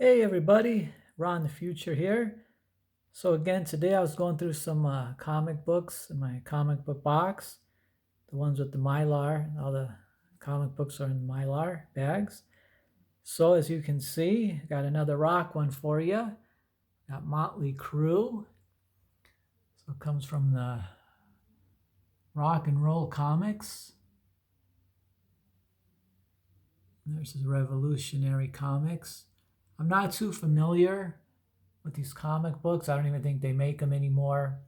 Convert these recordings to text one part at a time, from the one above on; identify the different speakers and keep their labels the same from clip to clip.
Speaker 1: Hey everybody, Ron the Future here. So again, today I was going through some comic books in my comic book box, the ones with the Mylar. All the comic books are in Mylar bags. So as you can see, got another rock one for you. Got Motley Crue. So it comes from the Rock and Roll Comics. There's his Revolutionary Comics. I'm not too familiar with these comic books. I don't even think they make them anymore.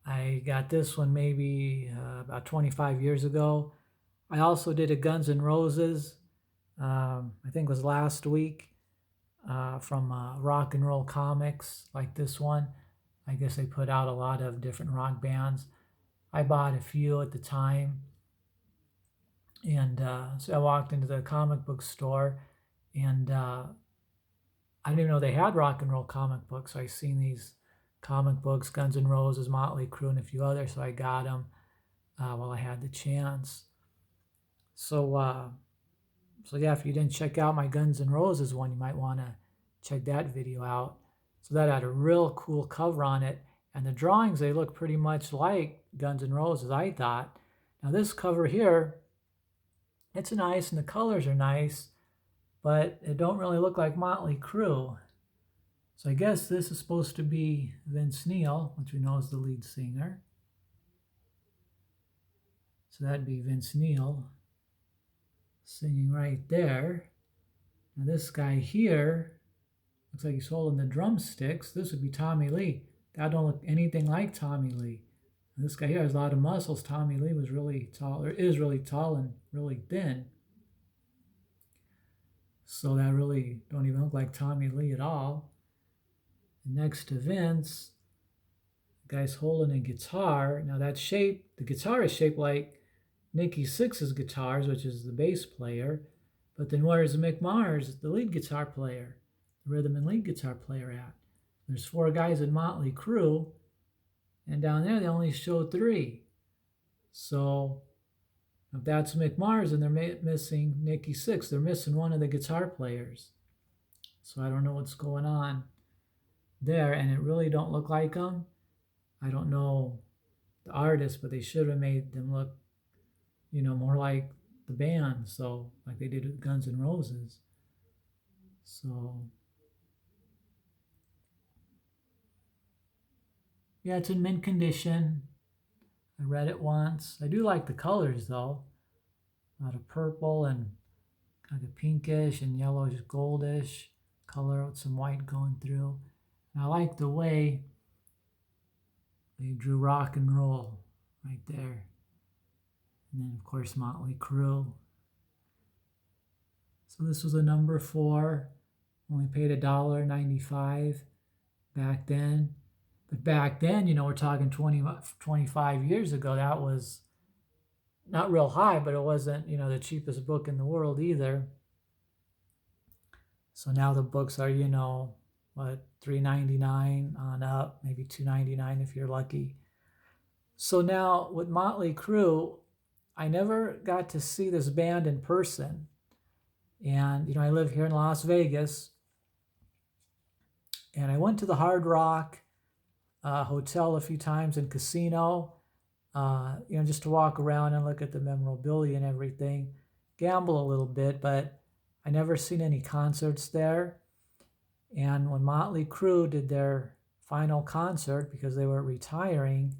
Speaker 1: I got this one maybe about 25 years ago. I also did a Guns N' Roses, I think it was last week, from Rock and Roll Comics, like this one. I guess they put out a lot of different rock bands. I bought a few at the time. And so I walked into the comic book store, and I didn't even know they had rock and roll comic books. So I seen these comic books, Guns N' Roses, Motley Crue, and a few others. So I got them while I had the chance. So, so yeah, if you didn't check out my Guns N' Roses one, you might want to check that video out. So that had a real cool cover on it, and the drawings, they look pretty much like Guns N' Roses, I thought. Now this cover here, it's nice and the colors are nice, but it don't really look like Motley Crue. So I guess this is supposed to be Vince Neil, which we know is the lead singer. So that'd be Vince Neil singing right there. Now this guy here looks like he's holding the drumsticks. This would be Tommy Lee. That don't look anything like Tommy Lee. Now this guy here has a lot of muscles. Tommy Lee was really tall, or is really tall and really thin. So that really don't even look like Tommy Lee at all. And next to Vince, the guy's holding a guitar. Now that shape, the guitar is shaped like Nikki Sixx's guitars, which is the bass player. But then where's Mick Mars, the lead guitar player, the rhythm and lead guitar player at? There's four guys in Motley Crue, and down there they only show three. So if that's Mick Mars and they're missing Nikki Sixx, they're missing one of the guitar players. So I don't know what's going on there, and it really don't look like them. I don't know the artist, but they should have made them look, more like the band, so like they did with Guns N' Roses. So yeah, it's in mint condition. I read it once. I do like the colors though. A lot of purple and kind of pinkish and yellowish goldish color with some white going through. And I like the way they drew rock and roll right there. And then of course Motley Crue. So this was a number 4. Only paid $1.95 back then. But back then, we're talking 25 years ago. That was not real high, but it wasn't, the cheapest book in the world either. So now the books are, what, $3.99 on up, maybe $2.99 if you're lucky. So now with Motley Crue, I never got to see this band in person. And, I live here in Las Vegas. And I went to the Hard Rock hotel a few times and casino, just to walk around and look at the memorabilia and everything, gamble a little bit, but I never seen any concerts there. And when Motley Crue did their final concert, because they were retiring,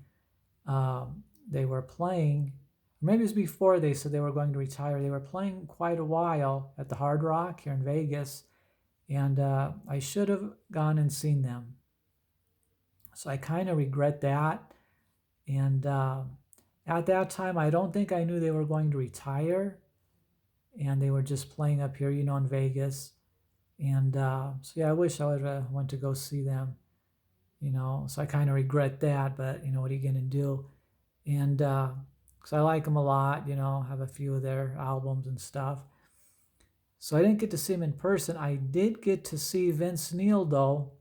Speaker 1: they were playing, maybe it was before they said they were going to retire. They were playing quite a while at the Hard Rock here in Vegas, and I should have gone and seen them. So I kind of regret that. And at that time, I don't think I knew they were going to retire. And they were just playing up here, in Vegas. And so yeah, I wish I would have went to go see them. So I kind of regret that. But, what are you going to do? And because I like them a lot, have a few of their albums and stuff. So I didn't get to see them in person. I did get to see Vince Neil, though,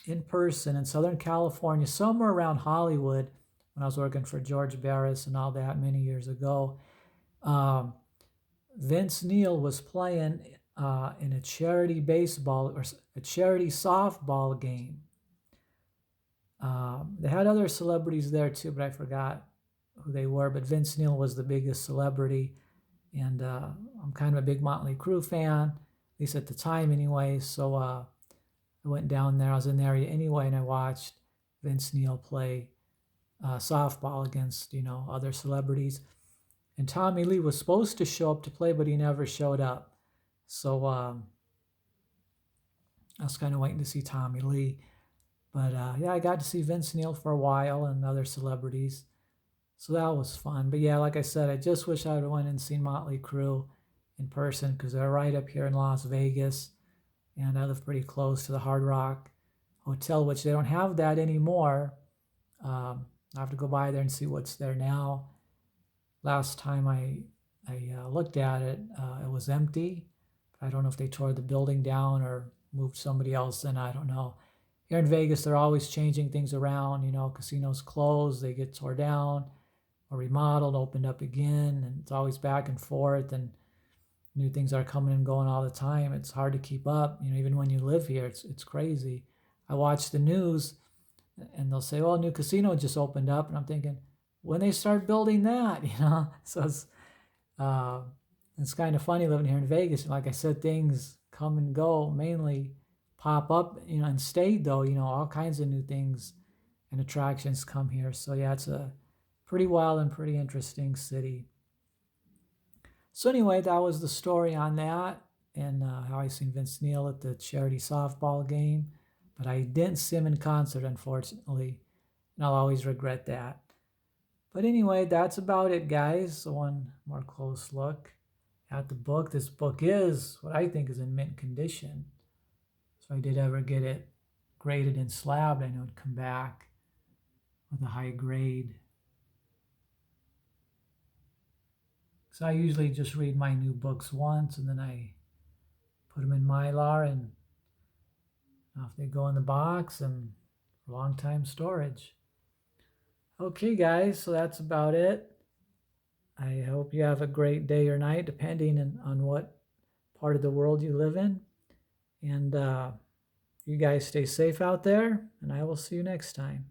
Speaker 1: in person in Southern California, somewhere around Hollywood, when I was working for George Barris and all that many years ago. Vince Neil was playing in a charity baseball or a charity softball game. They had other celebrities there too, but I forgot who they were. But Vince Neil was the biggest celebrity, and I'm kind of a big Motley Crue fan, at least at the time, anyway. So I went down there. I was in the area anyway, and I watched Vince Neil play softball against other celebrities. And Tommy Lee was supposed to show up to play, but he never showed up. So I was kind of waiting to see Tommy Lee. But yeah, I got to see Vince Neil for a while and other celebrities. So that was fun. But yeah, like I said, I just wish I would have went and seen Motley Crue in person because they're right up here in Las Vegas. And I live pretty close to the Hard Rock Hotel, which they don't have that anymore. I have to go by there and see what's there now. Last time I looked at it, it was empty. I don't know if they tore the building down or moved somebody else in. I don't know. Here in Vegas, they're always changing things around. Casinos close, they get tore down or remodeled, opened up again, and it's always back and forth. And new things are coming and going all the time. It's hard to keep up. Even when you live here, it's crazy. I watch the news, and they'll say, "Oh, a new casino just opened up," and I'm thinking, when they start building that, So it's kind of funny living here in Vegas. Like I said, things come and go, mainly pop up, and stay though. All kinds of new things and attractions come here. So yeah, it's a pretty wild and pretty interesting city. So anyway, that was the story on that and how I seen Vince Neil at the charity softball game. But I didn't see him in concert, unfortunately, and I'll always regret that. But anyway, that's about it, guys. So one more close look at the book. This book is what I think is in mint condition. So if I did ever get it graded and slabbed, I know it'd come back with a high grade. So I usually just read my new books once and then I put them in Mylar and off they go in the box and long time storage. Okay, guys, so that's about it. I hope you have a great day or night, depending on what part of the world you live in. And you guys stay safe out there, and I will see you next time.